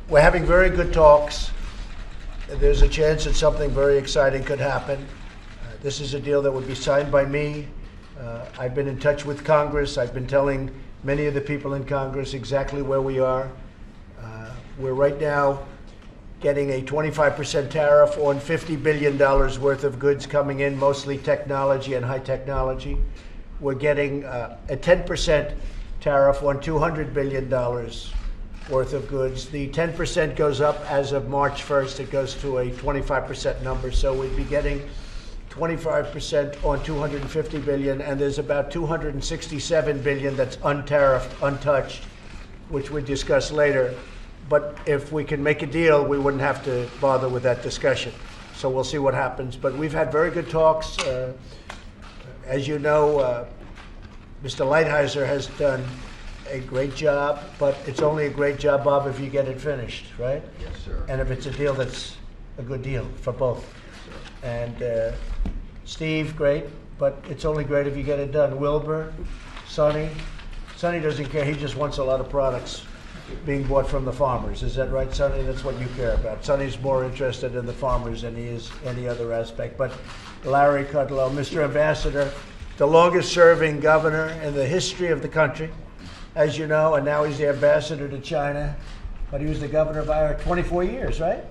We're having very good talks. There's a chance that something very exciting could happen. This is a deal that would be signed by me. I've been in touch with Congress. I've been telling many of the people in Congress exactly where we are. We're right now getting a 25% tariff on $50 billion worth of goods coming in, mostly technology and high technology. We're getting a 10% tariff on $200 billion worth of goods. The 10% goes up as of March 1st. It goes to a 25% number. So we'd be getting 25% on $250 billion, and there's about $267 billion that's untariffed, untouched, which we discuss later. But if we can make a deal, we wouldn't have to bother with that discussion. So we'll see what happens. But we've had very good talks. As you know, Mr. Lighthizer has done a great job, but it's only a great job, Bob, if you get it finished, right? Yes, sir. And if it's a deal that's a good deal for both. And Steve, great, but it's only great if you get it done. Wilbur, Sonny doesn't care. He just wants a lot of products being bought from the farmers. Is that right, Sonny? That's what you care about. Sonny's more interested in the farmers than he is any other aspect. But Larry Kudlow, Mr. Ambassador, the longest-serving governor in the history of the country, as you know, and now he's the ambassador to China. But he was the governor of Iowa 24 years, right?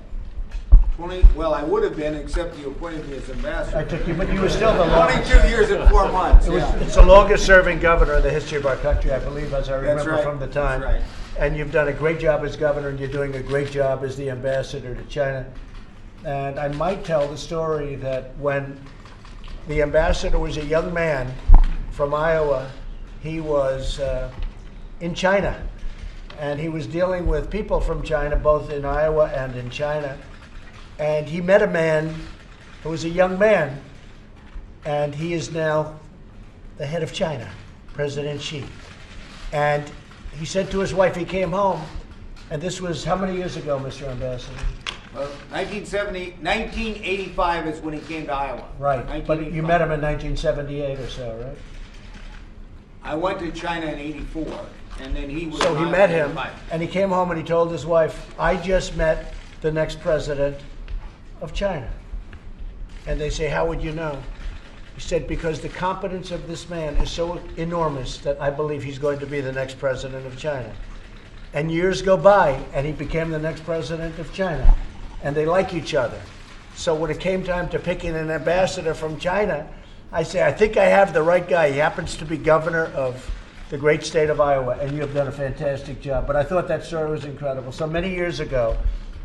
Well, I would have been, except you appointed me as ambassador. I took you, but you were still the longest. 22 years and 4 months. It's the longest-serving governor in the history of our country, I believe, as I remember right. from the time. That's right. And you've done a great job as governor, and you're doing a great job as the ambassador to China. And I might tell the story that when the ambassador was a young man from Iowa, he was in China. And he was dealing with people from China, both in Iowa and in China. And he met a man who was a young man, and he is now the head of China, President Xi. And he said to his wife, he came home, and this was how many years ago, Mr. Ambassador? 1985 is when he came to Iowa. Right, but you met him in 1978 or so, right? I went to China in '84, and then he was. So he met him, and he came home and he told his wife, I just met the next president of China. And they say, how would you know? He said, because the competence of this man is so enormous that I believe he's going to be the next president of China. And years go by, and he became the next president of China. And they like each other. So when it came time to picking an ambassador from China, I say, I think I have the right guy. He happens to be governor of the great state of Iowa, and you have done a fantastic job. But I thought that story was incredible. So many years ago,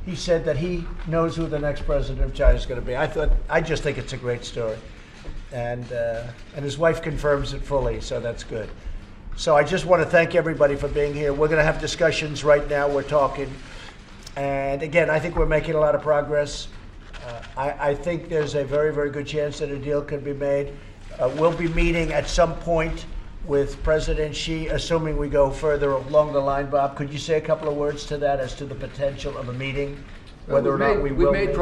he said that he knows who the next president of China is going to be. I just think it's a great story. And his wife confirms it fully, so that's good. So I just want to thank everybody for being here. We're going to have discussions right now. We're talking. And again, I think we're making a lot of progress. I think there's a very, very good chance that a deal can be made. We'll be meeting at some point with President Xi, assuming we go further along the line. Bob, could you say a couple of words to that as to the potential of a meeting, whether or not we will meet?